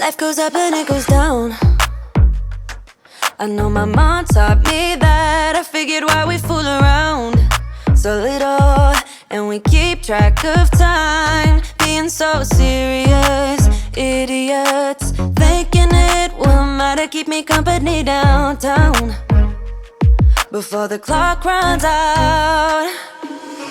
Life goes up and it goes down. I know my mom taught me that. I figured why we fool around so little, and we keep track of time, being so serious. Idiots thinking it will matter, keep me company downtown before the clock runs out.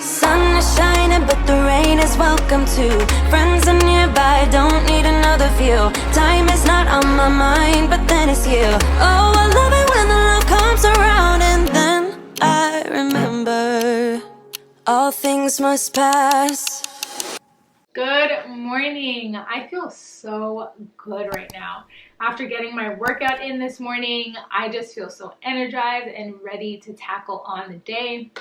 Sun is shining, but the rain is welcome too. Friends are nearby, don't need another view. Time is not on my mind, but then it's you. Oh, I love it when the love comes around, and then I remember all things must pass. Good morning. I feel so good right now. After getting my workout in this morning, I just feel so energized and ready to tackle on the day.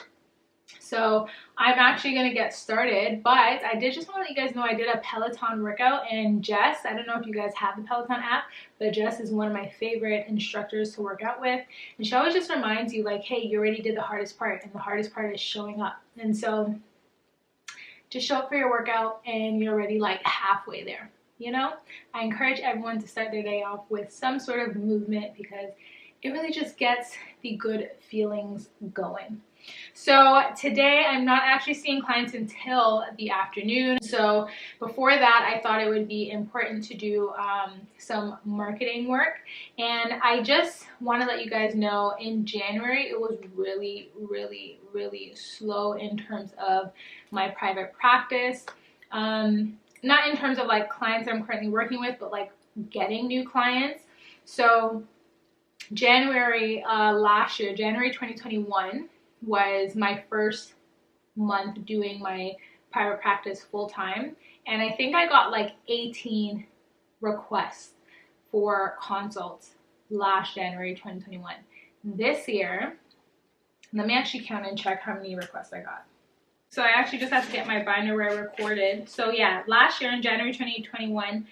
So I'm actually going to get started, but I did just want to let you guys know I did a Peloton workout, and Jess, I don't know if you guys have the Peloton app, but Jess is one of my favorite instructors to work out with, and she always just reminds you like, hey, you already did the hardest part, and the hardest part is showing up. And so just show up for your workout and you're already like halfway there. You know, I encourage everyone to start their day off with some sort of movement because it really just gets the good feelings going. So today I'm not actually seeing clients until the afternoon. So before that, I thought it would be important to do some marketing work. And I just want to let you guys know in January, it was really, really, really slow in terms of my private practice. Not in terms of like clients that I'm currently working with, but like getting new clients. So January last year, January 2021, was my first month doing my private practice full time, and I think I got like 18 requests for consults last January 2021. This year, let me actually count and check how many requests I got. So I actually just have to get my binder where I recorded. So yeah, last year in January 2021,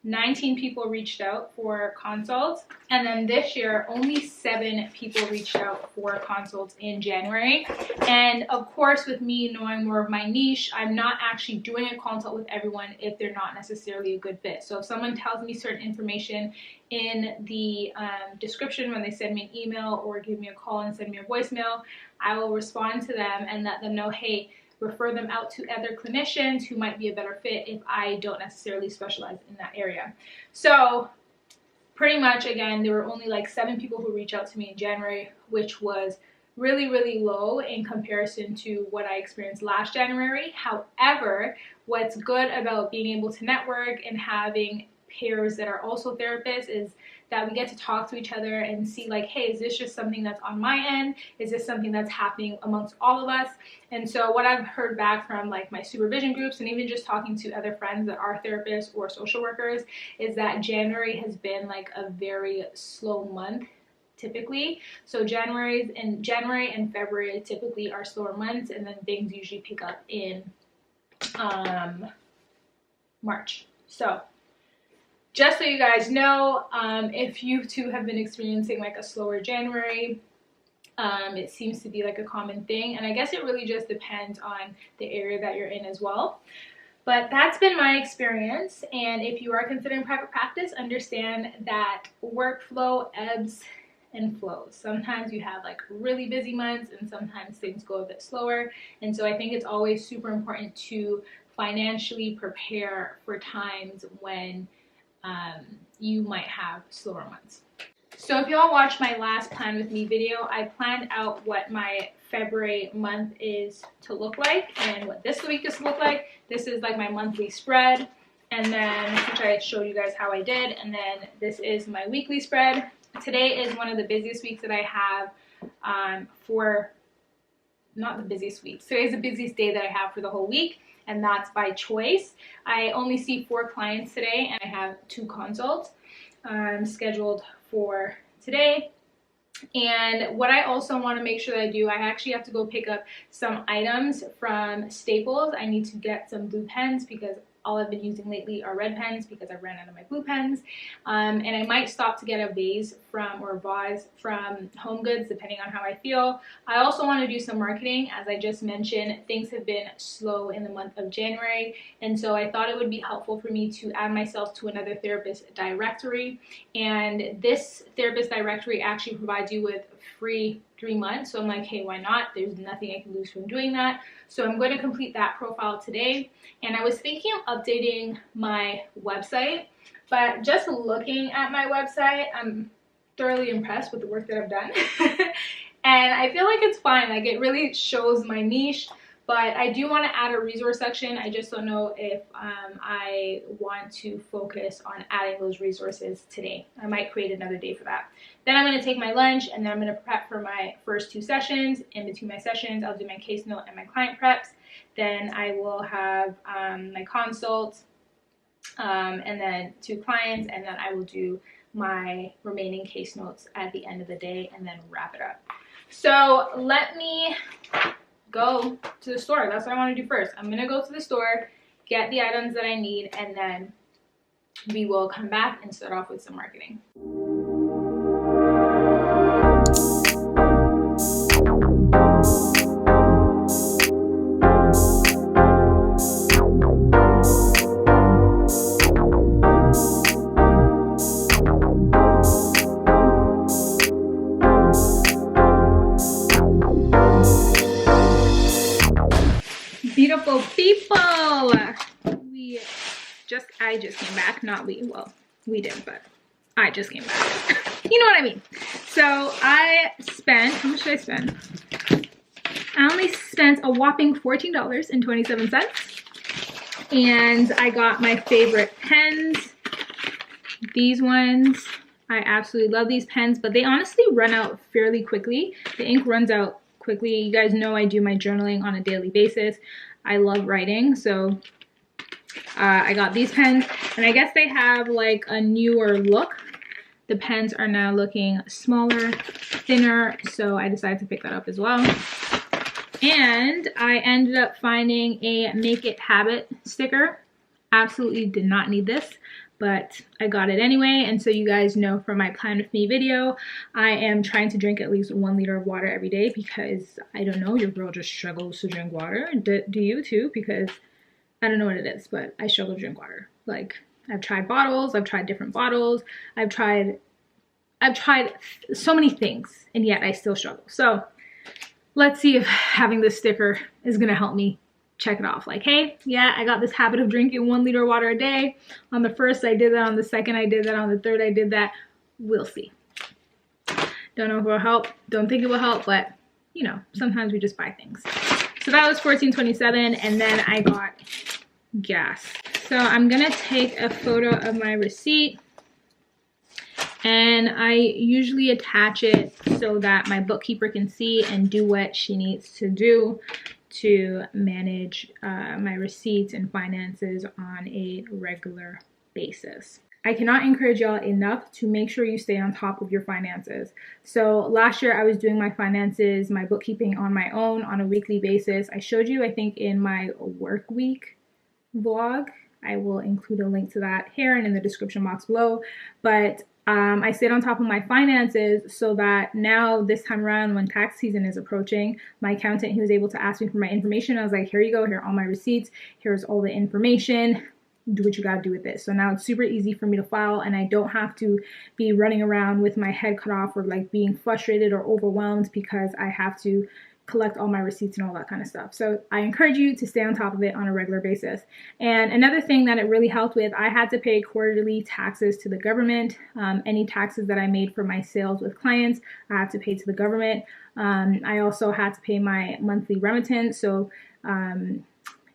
19 people reached out for consults, and then this year only 7 people reached out for consults in January. And of course, with me knowing more of my niche, I'm not actually doing a consult with everyone if they're not necessarily a good fit. So if someone tells me certain information in the description when they send me an email or give me a call and send me a voicemail, I will respond to them and let them know, hey, refer them out to other clinicians who might be a better fit if I don't necessarily specialize in that area. So pretty much, again, there were only like 7 people who reached out to me in January, which was really, really low in comparison to what I experienced last January. However, what's good about being able to network and having peers that are also therapists is that we get to talk to each other and see like, hey, is this just something that's on my end? Is this something that's happening amongst all of us? And so what I've heard back from like my supervision groups and even just talking to other friends that are therapists or social workers is that January has been like a very slow month typically. So January and February typically are slower months, and then things usually pick up in March. So just so you guys know, if you too have been experiencing like a slower January, it seems to be like a common thing. And I guess it really just depends on the area that you're in as well. But that's been my experience. And if you are considering private practice, understand that workflow ebbs and flows. Sometimes you have like really busy months and sometimes things go a bit slower. And so I think it's always super important to financially prepare for times when you might have slower months. So if y'all watched my last plan with me video, I planned out what my February month is to look like and what this week is to look like. This is like my monthly spread, and then which I showed you guys how I did, and then this is my weekly spread. Today is one of the busiest weeks that I have not the busiest week. Today's the busiest day that I have for the whole week, and that's by choice. I only see 4 clients today, and I have 2 consults scheduled for today. And what I also want to make sure that I do, I actually have to go pick up some items from Staples. I need to get some blue pens because all I've been using lately are red pens because I ran out of my blue pens. And I might stop to get a vase or a vase from Home Goods depending on how I feel. I also want to do some marketing. As I just mentioned, things have been slow in the month of January, and so I thought it would be helpful for me to add myself to another therapist directory. And this therapist directory actually provides you with free 3 months. So I'm like, hey, why not? There's nothing I can lose from doing that. So I'm going to complete that profile today. And I was thinking of updating my website, but just looking at my website, I'm thoroughly impressed with the work that I've done. And I feel like it's fine. Like, it really shows my niche, but I do want to add a resource section. I just don't know if I want to focus on adding those resources today. I might create another day for that. Then I'm going to take my lunch, and then I'm going to prep for my first 2 sessions. In between my sessions, I'll do my case note and my client preps. Then I will have my consults, and then 2 clients, and then I will do my remaining case notes at the end of the day and then wrap it up. So let me go to the store. That's what I want to do first. I'm gonna go to the store, get the items that I need, and then we will come back and start off with some marketing. Beautiful people, I just came back. Not we, well, we did, but I just came back. You know what I mean? So I spent, how much did I spend? I only spent a whopping $14.27, and I got my favorite pens. These ones, I absolutely love these pens, but they honestly run out fairly quickly. The ink runs out quickly. You guys know I do my journaling on a daily basis. I love writing, so I got these pens, and I guess they have like a newer look. The pens are now looking smaller, thinner, so I decided to pick that up as well. And I ended up finding a Make It Habit sticker. Absolutely did not need this, but I got it anyway. And so you guys know from my Plan With Me video, I am trying to drink at least 1 liter of water every day because, I don't know, your girl just struggles to drink water. Do you too? Because I don't know what it is, but I struggle to drink water. Like, I've tried bottles, I've tried different bottles, I've tried so many things, and yet I still struggle. So let's see if having this sticker is gonna help me check it off. Like, hey, yeah, I got this habit of drinking 1 liter of water a day. On the 1st, I did that. On the 2nd, I did that. On the 3rd, I did that. We'll see. Don't know if it will help. Don't think it will help, but you know, sometimes we just buy things. So that was $14.27, and then I got gas. So I'm gonna take a photo of my receipt, and I usually attach it so that my bookkeeper can see and do what she needs to do to manage my receipts and finances on a regular basis. I cannot encourage y'all enough to make sure you stay on top of your finances. So last year I was doing my finances, my bookkeeping on my own on a weekly basis. I showed you, I think, in my work week vlog. I will include a link to that here and in the description box below. But I stayed on top of my finances so that now this time around when tax season is approaching, my accountant, he was able to ask me for my information. I was like, here you go, here are all my receipts, here's all the information, do what you gotta do with this. So now it's super easy for me to file, and I don't have to be running around with my head cut off or like being frustrated or overwhelmed because I have to collect all my receipts and all that kind of stuff. So I encourage you to stay on top of it on a regular basis. And another thing that it really helped with, I had to pay quarterly taxes to the government. Any taxes that I made for my sales with clients, I have to pay to the government. I also had to pay my monthly remittance, so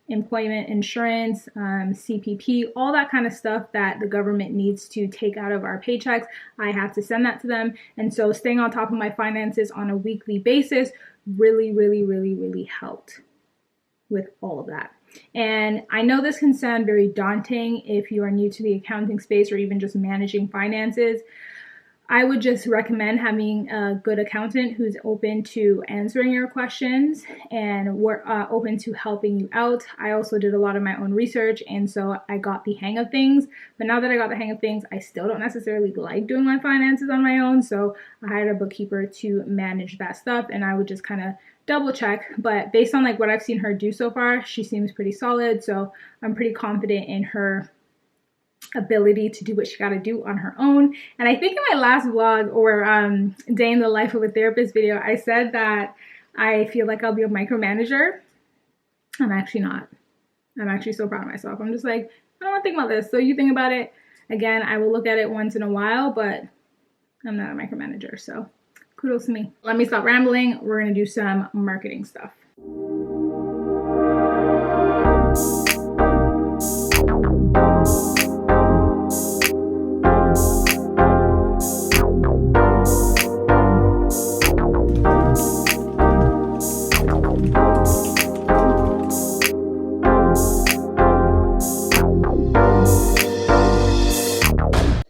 employment insurance, CPP, all that kind of stuff that the government needs to take out of our paychecks. I have to send that to them. And so staying on top of my finances on a weekly basis really helped with all of that. And I know this can sound very daunting if you are new to the accounting space or even just managing finances. I would just recommend having a good accountant who's open to answering your questions and we're open to helping you out. I also did a lot of my own research, and so I got the hang of things. But now that I got the hang of things, I still don't necessarily like doing my finances on my own. So I hired a bookkeeper to manage that stuff, and I would just kind of double check. But based on like what I've seen her do so far, she seems pretty solid. So I'm pretty confident in her ability to do what she got to do on her own. And I think in my last vlog or day in the life of a therapist video, I said that I feel like I'll be a micromanager. I'm actually not. I'm actually so proud of myself. I'm just like, I don't want to think about this. So you think about it. Again, I will look at it once in a while, but I'm not a micromanager. So kudos to me. Let me stop rambling. We're going to do some marketing stuff.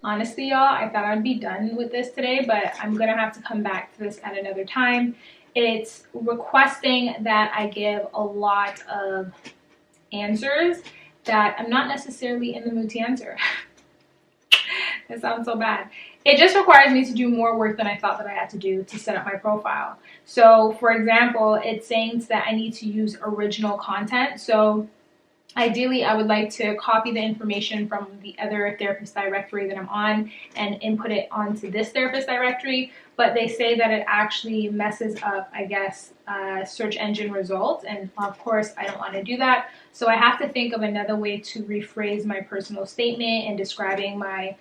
Honestly, y'all, I thought I'd be done with this today, but I'm gonna have to come back to this at another time. It's requesting that I give a lot of answers that I'm not necessarily in the mood to answer. That sounds so bad. It just requires me to do more work than I thought that I had to do to set up my profile. So for example, it's saying that I need to use original content. So ideally, I would like to copy the information from the other therapist directory that I'm on and input it onto this therapist directory, but they say that it actually messes up, I guess, search engine results, and of course, I don't want to do that. So I have to think of another way to rephrase my personal statement and describing my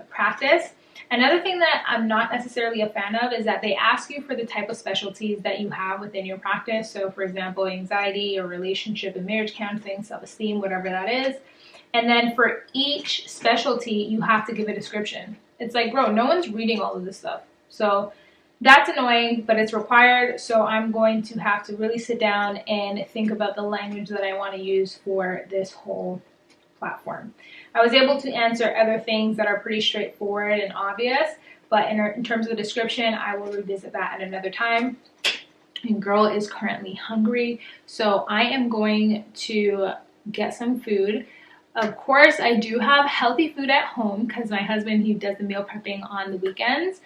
practice. Another thing that I'm not necessarily a fan of is that they ask you for the type of specialties that you have within your practice. So for example, anxiety or relationship and marriage counseling, self-esteem, whatever that is. And then for each specialty, you have to give a description. It's like, bro, no one's reading all of this stuff. So that's annoying, but it's required. So I'm going to have to really sit down and think about the language that I want to use for this whole platform. I was able to answer other things that are pretty straightforward and obvious, but in terms of the description, I will revisit that at another time. And girl is currently hungry, so I am going to get some food. Of course, I do have healthy food at home because my husband, he does the meal prepping on the weekends,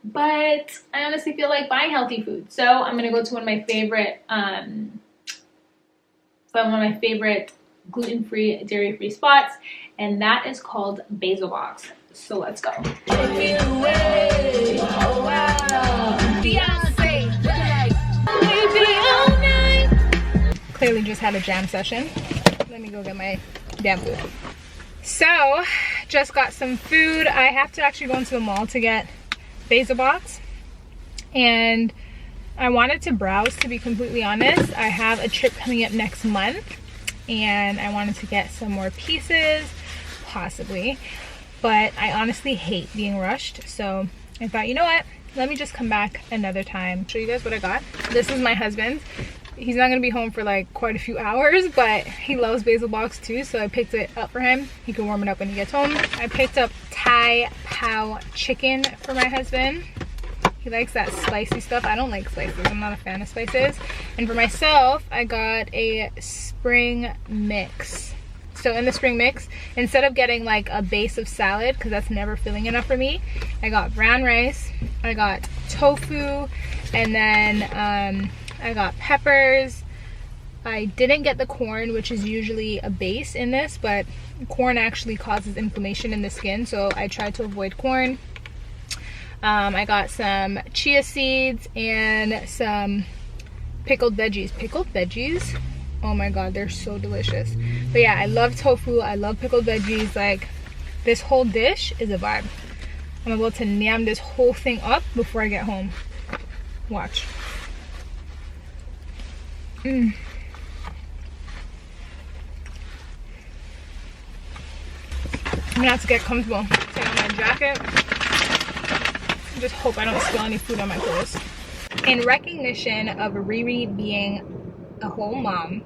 but I honestly feel like buying healthy food. So I'm gonna go to one of my favorite gluten-free, dairy-free spots, and that is called Basil Box. So let's go. Clearly just had a jam session. Let me go get my damn food. So, just got some food. I have to actually go into the mall to get Basil Box, and I wanted to browse, to be completely honest. I have a trip coming up next month, and I wanted to get some more pieces, possibly, but I honestly hate being rushed, so I thought, you know what, let me just come back another time. Show you guys what I got. This is my husband's. He's not gonna be home for like quite a few hours, but he loves Basil Box too, so I picked it up for him. He can warm it up when he gets home. I picked up Thai Pow chicken for my husband. He likes that spicy stuff. I don't like spices. I'm not a fan of spices. And for myself, I got a spring mix. So in the spring mix, instead of getting like a base of salad, because that's never filling enough for me, I got brown rice, I got tofu, and then I got peppers. I didn't get the corn, which is usually a base in this, but corn actually causes inflammation in the skin, so I tried to avoid corn. I got some chia seeds and some pickled veggies. Pickled veggies? Oh my god, they're so delicious. But yeah, I love tofu. I love pickled veggies. Like, this whole dish is a vibe. I'm about to yam this whole thing up before I get home. Watch. I'm gonna have to get comfortable. Take off my jacket. Just hope I don't spill any food on my clothes. In recognition of Riri being a whole mom,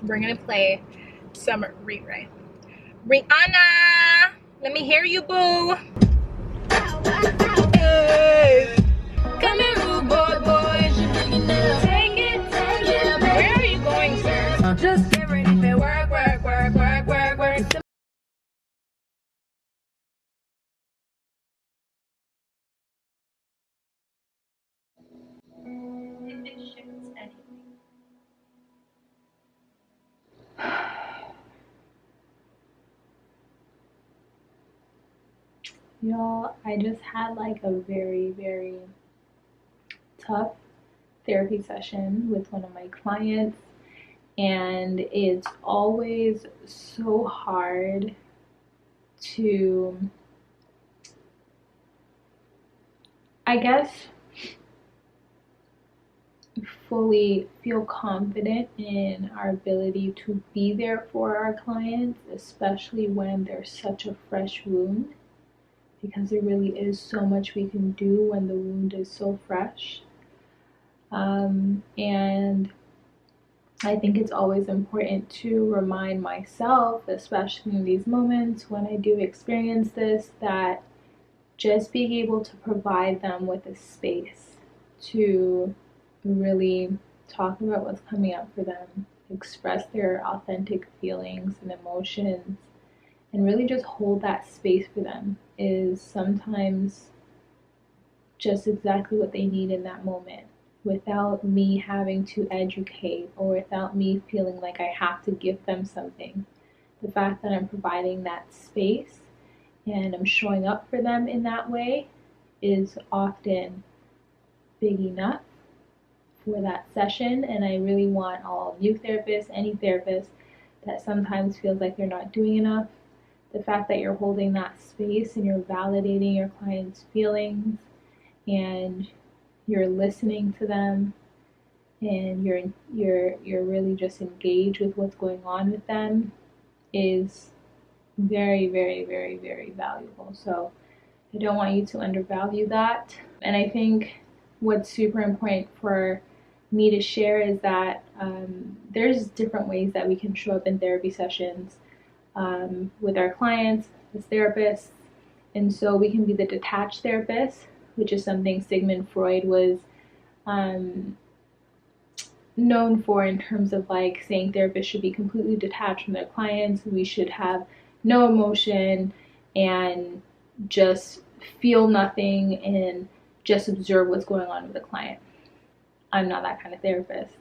we're gonna play some Riri. Rihanna, let me hear you, boo. Come here, rude boy, take it, yeah. Where are you going, sir? Just get ready for work. If it shifts anything. Y'all, I just had like a very, very tough therapy session with one of my clients, and it's always so hard to, I guess, fully feel confident in our ability to be there for our clients, especially when there's such a fresh wound, because there really is so much we can do when the wound is so fresh. And I think it's always important to remind myself, especially in these moments when I do experience this, that just being able to provide them with a space to really talk about what's coming up for them, express their authentic feelings and emotions, and really just hold that space for them is sometimes just exactly what they need in that moment, without me having to educate or without me feeling like I have to give them something. The fact that I'm providing that space and I'm showing up for them in that way is often big enough for that session. And I really want all new therapists, any therapist that sometimes feels like they're not doing enough, the fact that you're holding that space and you're validating your client's feelings and you're listening to them and you're really just engaged with what's going on with them is very, very, very, very valuable. So I don't want you to undervalue that. And I think what's super important for me to share is that there's different ways that we can show up in therapy sessions with our clients as therapists. And so we can be the detached therapist, which is something Sigmund Freud was known for in terms of like saying therapists should be completely detached from their clients. We should have no emotion and just feel nothing and just observe what's going on with the client. I'm not that kind of therapist.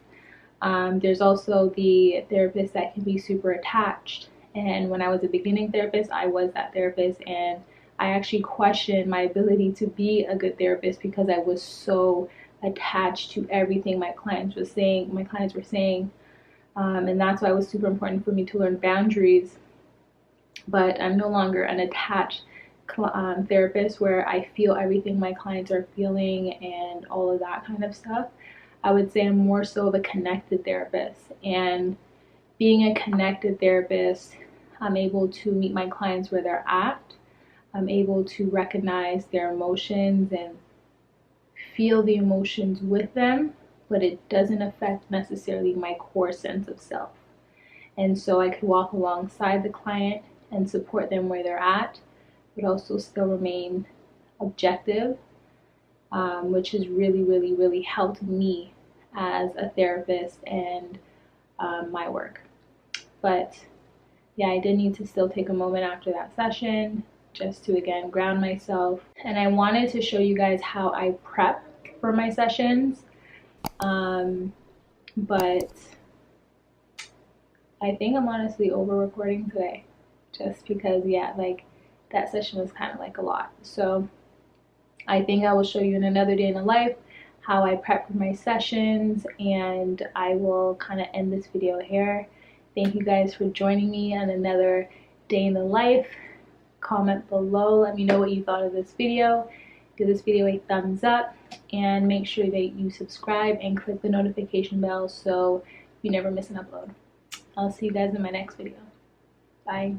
There's also the therapist that can be super attached. And when I was a beginning therapist, I was that therapist, and I actually questioned my ability to be a good therapist because I was so attached to everything my clients were saying. And that's why it was super important for me to learn boundaries. But I'm no longer an attached therapist where I feel everything my clients are feeling and all of that kind of stuff. I would say I'm more so of a connected therapist. And being a connected therapist, I'm able to meet my clients where they're at. I'm able to recognize their emotions and feel the emotions with them, but it doesn't affect necessarily my core sense of self. And so I could walk alongside the client and support them where they're at, but also still remain objective, which has really, really, really helped me as a therapist and my work. But yeah, I did need to still take a moment after that session just to again ground myself. And I wanted to show you guys how I prep for my sessions. But I think I'm honestly over recording today just because, yeah, like that session was kind of like a lot. So I think I will show you in another day in the life how I prep for my sessions, and I will kind of end this video here. Thank you guys for joining me on another day in the life. Comment below, let me know what you thought of this video. Give this video a thumbs up and make sure that you subscribe and click the notification bell so you never miss an upload. I'll see you guys in my next video. Bye.